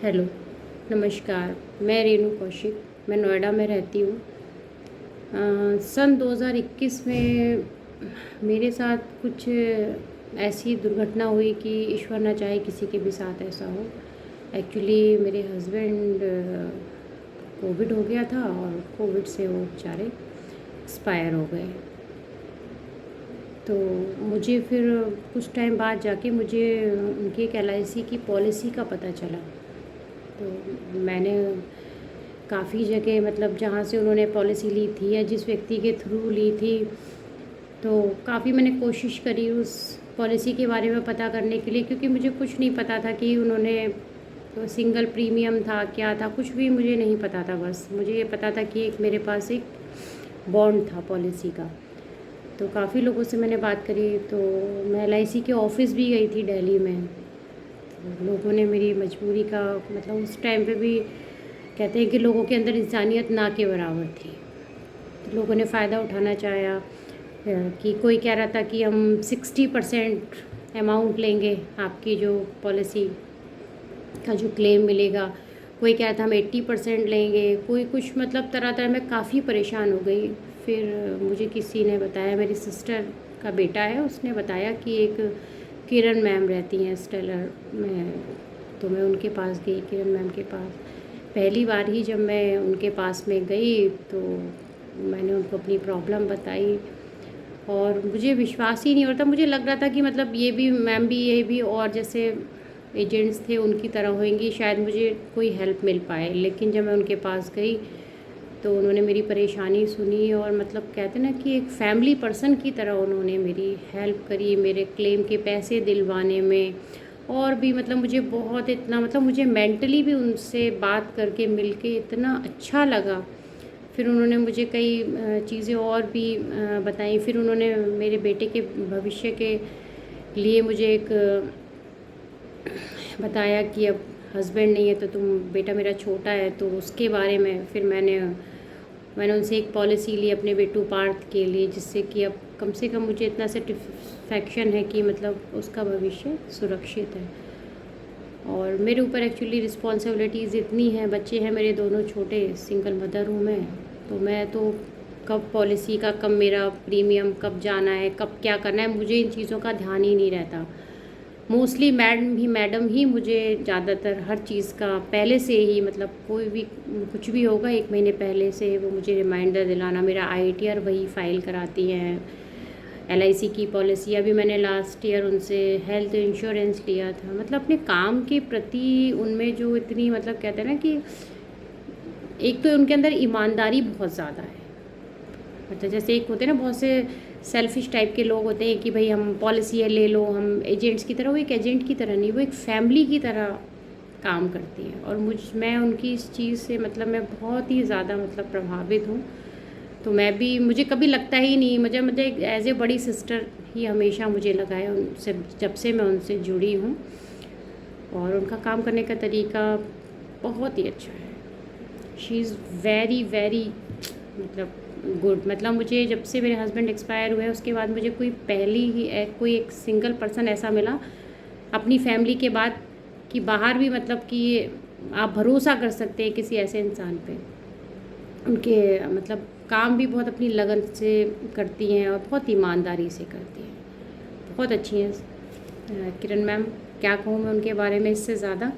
Hello, नमस्कार। मैं रेणु कौशिक, मैं नोएडा में रहती हूँ। सन 2021 में मेरे साथ कुछ ऐसी दुर्घटना हुई कि ईश्वर ना चाहे किसी के भी साथ ऐसा हो। एक्चुअली मेरे हस्बैंड कोविड हो गया था और कोविड से वो बेचारे एक्सपायर हो गए। तो मुझे फिर कुछ टाइम बाद जाके मुझे उनकी एक LIC की पॉलिसी का पता चला। तो मैंने काफ़ी जगह मतलब जहाँ से उन्होंने पॉलिसी ली थी या जिस व्यक्ति के थ्रू ली थी, तो काफ़ी मैंने कोशिश करी उस पॉलिसी के बारे में पता करने के लिए, क्योंकि मुझे कुछ नहीं पता था कि उन्होंने तो सिंगल प्रीमियम था क्या था, कुछ भी मुझे नहीं पता था। बस मुझे ये पता था कि एक मेरे पास एक बॉन्ड था पॉलिसी का। तो काफ़ी लोगों से मैंने बात करी, तो मैं LIC के ऑफ़िस भी गई थी दिल्ली में। तो लोगों ने मेरी मजबूरी का मतलब उस टाइम पे भी कहते हैं कि लोगों के अंदर इंसानियत ना के बराबर थी। तो लोगों ने फ़ायदा उठाना चाहा कि कोई कह रहा था कि हम 60% अमाउंट लेंगे, आपकी जो पॉलिसी का जो क्लेम मिलेगा। कोई कह रहा था हम 80% लेंगे, कोई कुछ मतलब तरह तरह। मैं काफ़ी परेशान हो गई। फिर मुझे किसी ने बताया, मेरी सिस्टर का बेटा है, उसने बताया कि एक किरण मैम रहती हैं स्टेलर में। तो मैं उनके पास गई, किरण मैम के पास। पहली बार ही जब मैं उनके पास में गई तो मैंने उनको अपनी प्रॉब्लम बताई और मुझे विश्वास ही नहीं होता। मुझे लग रहा था कि मतलब ये भी मैम भी, ये भी और जैसे एजेंट्स थे उनकी तरह होंगी, शायद मुझे कोई हेल्प मिल पाए। लेकिन जब मैं उनके पास गई तो उन्होंने मेरी परेशानी सुनी और मतलब कहते ना कि एक फैमिली पर्सन की तरह उन्होंने मेरी हेल्प करी, मेरे क्लेम के पैसे दिलवाने में। और भी मतलब मुझे बहुत इतना मतलब मुझे मेंटली भी उनसे बात करके मिलके इतना अच्छा लगा। फिर उन्होंने मुझे कई चीज़ें और भी बताई। फिर उन्होंने मेरे बेटे के भविष्य के लिए मुझे एक बताया कि अब हस्बैंड नहीं है तो तुम, बेटा मेरा छोटा है तो उसके बारे में फिर मैंने उनसे एक पॉलिसी ली अपने बेटू पार्थ के लिए, जिससे कि अब कम से कम मुझे इतना सेटिस्फैक्शन है कि मतलब उसका भविष्य सुरक्षित है। और मेरे ऊपर एक्चुअली रिस्पॉन्सिबिलिटीज़ इतनी हैं, बच्चे हैं मेरे दोनों छोटे, सिंगल मदर हूँ मैं। तो मैं तो कब पॉलिसी का, कब मेरा प्रीमियम कब जाना है, कब क्या करना है, मुझे इन चीज़ों का ध्यान ही नहीं रहता। मोस्टली मैडम ही मुझे ज़्यादातर हर चीज़ का पहले से ही मतलब कोई भी कुछ भी होगा 1 महीने पहले से वो मुझे रिमाइंडर दिलाना। मेरा ITR वही फ़ाइल कराती हैं। LIC की पॉलिसी अभी मैंने लास्ट ईयर उनसे हेल्थ इंश्योरेंस लिया था। मतलब अपने काम के प्रति उनमें जो इतनी मतलब कहते हैं ना कि एक तो उनके अंदर ईमानदारी बहुत ज़्यादा है। मतलब जैसे एक होते हैं ना बहुत से सेल्फिश टाइप के लोग होते हैं कि भाई हम पॉलिसी है ले लो, हम एजेंट्स की तरह। वो एक एजेंट की तरह नहीं, वो एक फैमिली की तरह काम करती हैं। और मैं उनकी इस चीज़ से मतलब मैं बहुत ही ज़्यादा मतलब प्रभावित हूँ। तो मैं भी, मुझे कभी लगता ही नहीं, मुझे एज ए बड़ी सिस्टर ही हमेशा मुझे लगा है उनसे, जब से मैं उनसे जुड़ी हूँ। और उनका काम करने का तरीका बहुत ही अच्छा है। शी इज़ वेरी वेरी मतलब गुड। मतलब मुझे जब से मेरे हस्बैंड एक्सपायर हुए उसके बाद मुझे कोई एक सिंगल पर्सन ऐसा मिला अपनी फैमिली के बाद कि बाहर भी मतलब कि आप भरोसा कर सकते हैं किसी ऐसे इंसान पे। उनके मतलब काम भी बहुत अपनी लगन से करती हैं और बहुत ईमानदारी से करती हैं। बहुत अच्छी हैं किरण मैम। क्या कहूँ मैं उनके बारे में इससे ज़्यादा।